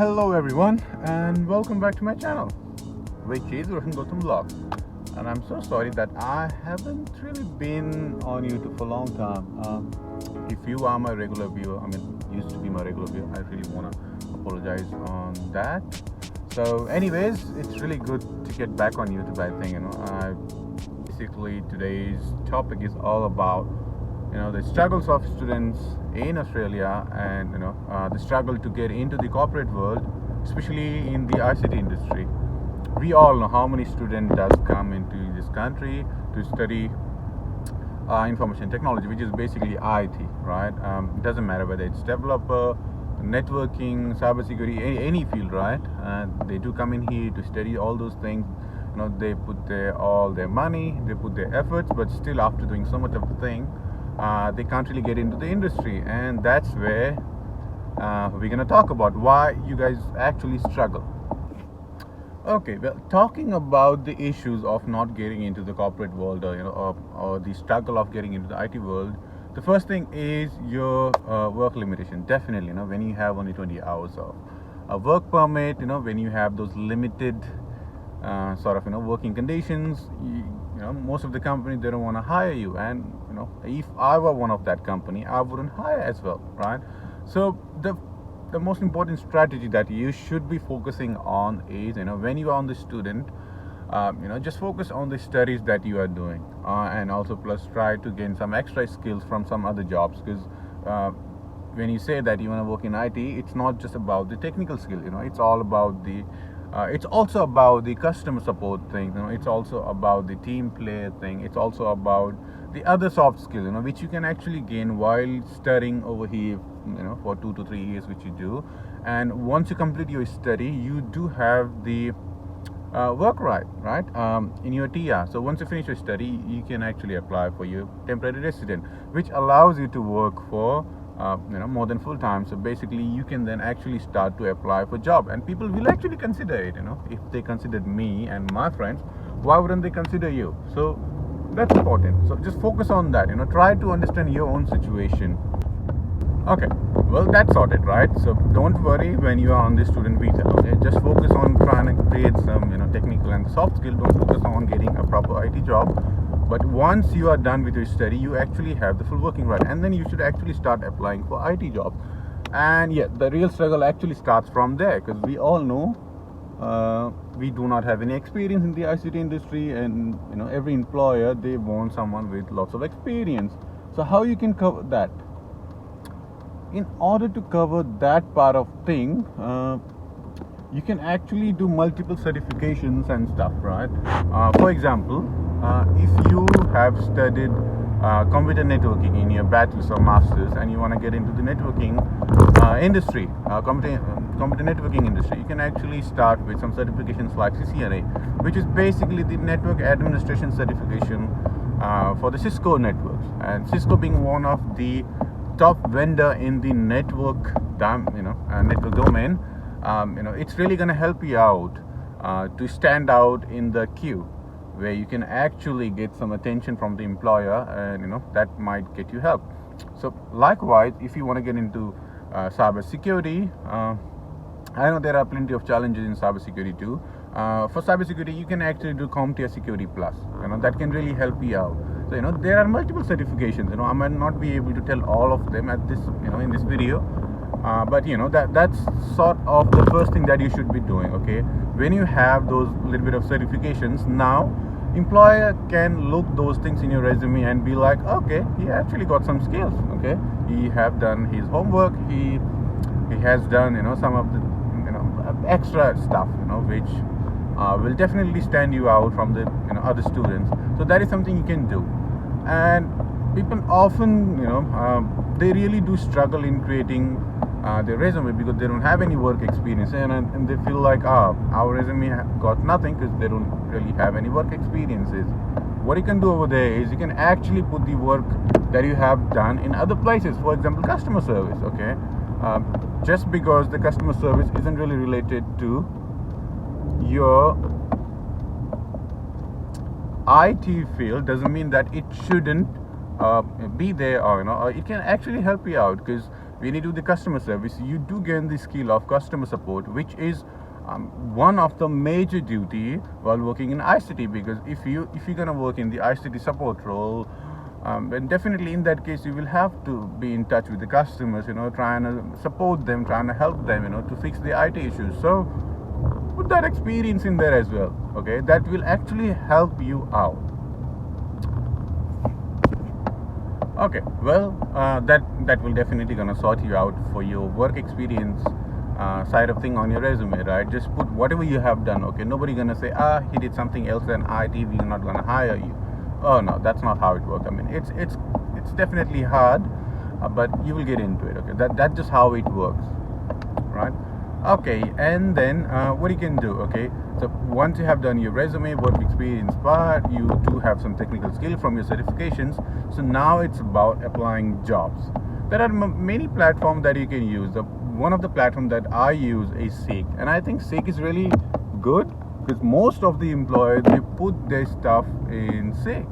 Hello everyone and welcome back to my channel, which is Roshan Gautam Vlog. And I'm so sorry that I haven't really been on YouTube for a long time. If you are my regular viewer, used to be my regular viewer, I really want to apologize on that. So anyways, it's really good to get back on YouTube. I think basically today's topic is all about the struggles of students in Australia and the struggle to get into the corporate world, especially in the ICT industry. We all know how many students does come into this country to study information technology, which is basically IT, right? It doesn't matter whether it's developer, networking, cybersecurity, any field, right? They do come in here to study all those things. They put all their money, they put their efforts, but still after doing so much of the thing, they can't really get into the industry. And that's where we're going to talk about why you guys actually struggle. Okay, well, talking about the issues of not getting into the corporate world, or the struggle of getting into the IT world, the first thing is your work limitation. Definitely, when you have only 20 hours of a work permit, when you have those limited working conditions, most of the companies, they don't want to hire you. And if I were one of that company, I wouldn't hire as well, right? So the most important strategy that you should be focusing on is, when you are on the student, just focus on the studies that you are doing, and also plus try to gain some extra skills from some other jobs. Because when you say that you want to work in IT, it's not just about the technical skill. It's all about the it's also about the customer support thing. It's also about the team player thing. It's also about the other soft skills, which you can actually gain while studying over here, for 2 to 3 years, which you do. And once you complete your study, you do have the work right in your TR. So once you finish your study, you can actually apply for your temporary resident, which allows you to work for more than full time. So basically you can then actually start to apply for job, and people will actually consider it. If they considered me and my friends, why wouldn't they consider you? So that's important. So just focus on that. Try to understand your own situation. Okay, well, that's sorted, right? So don't worry when you are on the student visa. Okay, just focus on trying to create some technical and soft skill. Don't focus on getting a proper IT job. But once you are done with your study, you actually have the full working right, and then you should actually start applying for IT jobs. And yeah, the real struggle actually starts from there, because we all know we do not have any experience in the ICT industry, and every employer, they want someone with lots of experience. So how you can cover that? In order to cover that part of thing, you can actually do multiple certifications and stuff, right? For example, if you have studied computer networking in your bachelor's or master's, and you want to get into the networking industry, computer networking industry, you can actually start with some certifications like ccareer, which is basically the network administration certification for the Cisco networks. And Cisco being one of the top vendor in the network domain, it's really going to help you out to stand out in the queue, where you can actually get some attention from the employer, and that might get you help. So likewise, if you want to get into cyber security, I know there are plenty of challenges in cyber security too. For cyber security, you can actually do CompTIA Security Plus. That can really help you out. So there are multiple certifications. I might not be able to tell all of them at this in this video, but that's sort of the first thing that you should be doing. Okay, when you have those little bit of certifications, now employer can look those things in your resume and be like, okay, he actually got some skills. Okay, he have done his homework, he has done some of the extra stuff which will definitely stand you out from the other students. So that is something you can do. And people often they really do struggle in creating their resume, because they don't have any work experience, and they feel like our resume got nothing because they don't really have any work experiences. What you can do over there is you can actually put the work that you have done in other places. For example, customer service. Okay, just because the customer service isn't really related to your IT field doesn't mean that it shouldn't be there, or it can actually help you out, because when you do the customer service, you do gain the skill of customer support, which is one of the major duty while working in ICT. Because if you're gonna work in the ICT support role, then definitely in that case you will have to be in touch with the customers, trying to support them, trying to help them, to fix the IT issues. So put that experience in there as well. Okay, that will actually help you out. Okay, well, that will definitely gonna sort you out for your work experience side of thing on your resume, right? Just put whatever you have done. Okay, nobody gonna say, he did something else than IT, we're not gonna hire you. Oh no, that's not how it works. I mean, it's definitely hard, but you will get into it. Okay, that's just how it works, right? Okay, and then what you can do. Okay, so once you have done your resume, work experience part, you do have some technical skill from your certifications. So now it's about applying jobs. There are many platforms that you can use. One of the platforms that I use is Seek, and I think Seek is really good because most of the employers, they put their stuff in Seek.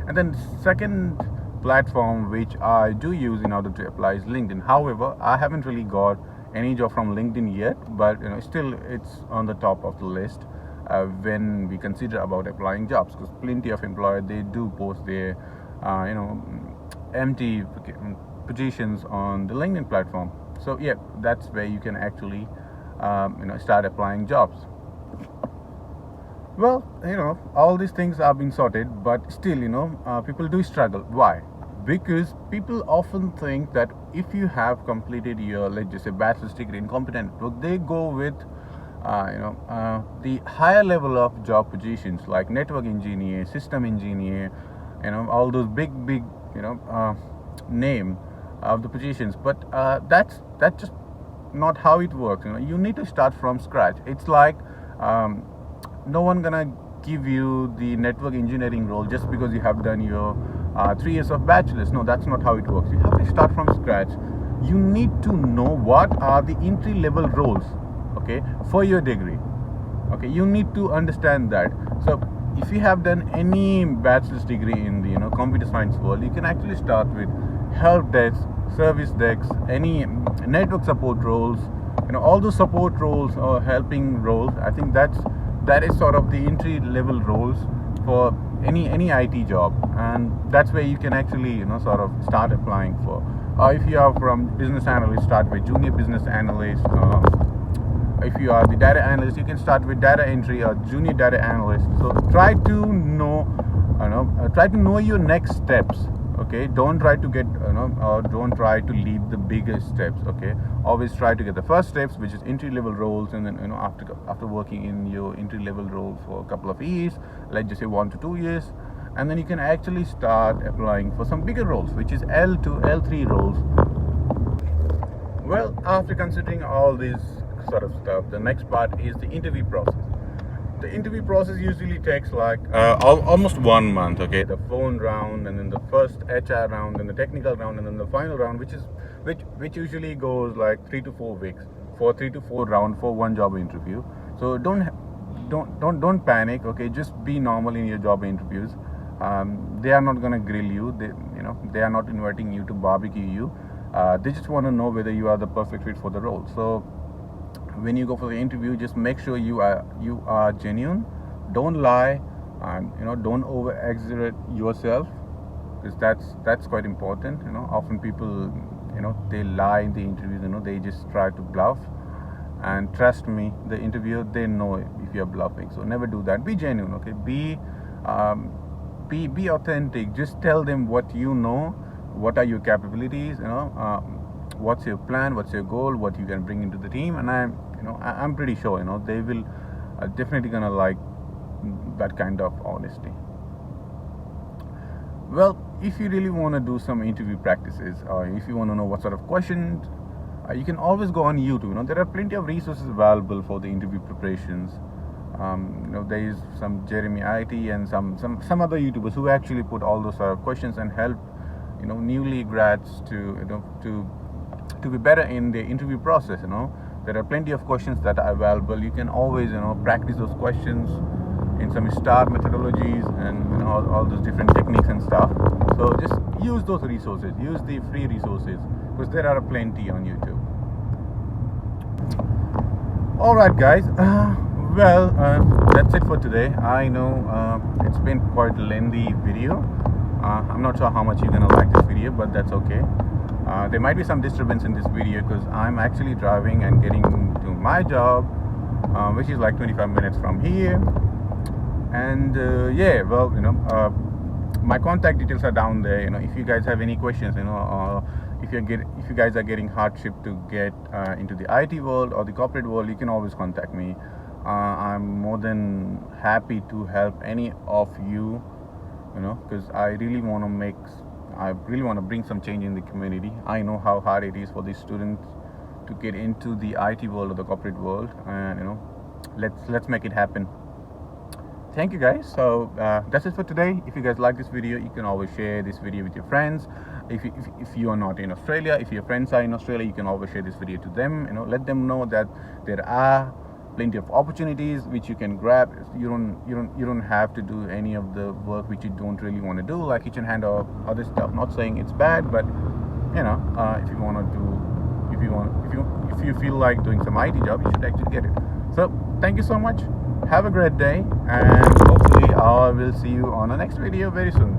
And then second platform which I do use in order to apply is LinkedIn. However, I haven't really got any job from LinkedIn yet, but still it's on the top of the list when we consider about applying jobs, because plenty of employers, they do post their empty positions on the LinkedIn platform. So yeah, that's where you can actually start applying jobs. Well, all these things have been sorted, but still, people do struggle. Why? Because people often think that if you have completed your, let's just say, bachelor's degree in computer network, they go with, the higher level of job positions like network engineer, system engineer, all those big, name of the positions. But that's just not how it works. You need to start from scratch. It's like no one gonna give you the network engineering role just because you have done your 3 years of bachelor's. No, that's not how it works. You have to start from scratch. You need to know what are the entry level roles, okay, for your degree. Okay, you need to understand that. So if you have done any bachelor's degree in the computer science world, you can actually start with help desk, service desks, any network support roles, all those support roles or helping roles. I think that is sort of the entry level roles for any IT job, and that's where you can actually sort of start applying for. If you are from business analyst, start with junior business analyst. If you are the data analyst, you can start with data entry or junior data analyst. So try to know your next steps. Okay, don't try to get or don't try to lead the biggest steps. Okay, always try to get the first steps, which is entry level roles, and then after working in your entry level role for a couple of years, let's just say 1 to 2 years, and then you can actually start applying for some bigger roles, which is L2, L3 roles. Well, after considering all this sort of stuff, the next part is the interview process. The interview process usually takes like almost 1 month. Okay, the phone round, and then the first HR round, and the technical round, and then the final round, which usually goes like 3 to 4 weeks for 3 to 4 round for one job interview. So don't panic. Okay, just be normal in your job interviews. They are not gonna grill you. They are not inviting you to barbecue you. They just want to know whether you are the perfect fit for the role. So when you go for the interview, just make sure you are genuine. Don't lie, and don't over exaggerate yourself, because that's quite important. Often people they lie in the interviews. They just try to bluff, and trust me, the interviewer, they know if you're bluffing. So never do that. Be genuine. Okay, be authentic. Just tell them what you know, what are your capabilities, what's your plan, what's your goal, what you can bring into the team. And I'm pretty sure they will definitely gonna like that kind of honesty. Well, if you really want to do some interview practices, or if you want to know what sort of questions, you can always go on YouTube. There are plenty of resources available for the interview preparations. There is some Jeremy IT and some other YouTubers who actually put all those sort of questions and help newly grads to be better in the interview process. There are plenty of questions that are available. You can always practice those questions in some STAR methodologies and all those different techniques and stuff. So just use those resources, use the free resources, because there are plenty on YouTube. All right, guys. That's it for today. I know it's been quite a lengthy video. I'm not sure how much you're gonna like this video, but that's okay. There might be some disturbance in this video because I'm actually driving and getting to my job, which is like 25 minutes from here. And yeah, well, my contact details are down there. If you guys have any questions, if you guys are getting hardship to get into the IT world or the corporate world, you can always contact me. I'm more than happy to help any of you, because I really want to bring some change in the community. I know how hard it is for these students to get into the IT world or the corporate world, and let's make it happen. Thank you, guys. So that's it for today. If you guys like this video, you can always share this video with your friends. If you are not in Australia, if your friends are in Australia, you can always share this video to them. Let them know that there are plenty of opportunities which you can grab. You don't have to do any of the work which you don't really want to do, like kitchen hand or other stuff. Not saying it's bad, but if you feel like doing some IT job, you should actually get it. So thank you so much. Have a great day, and hopefully I will see you on the next video very soon.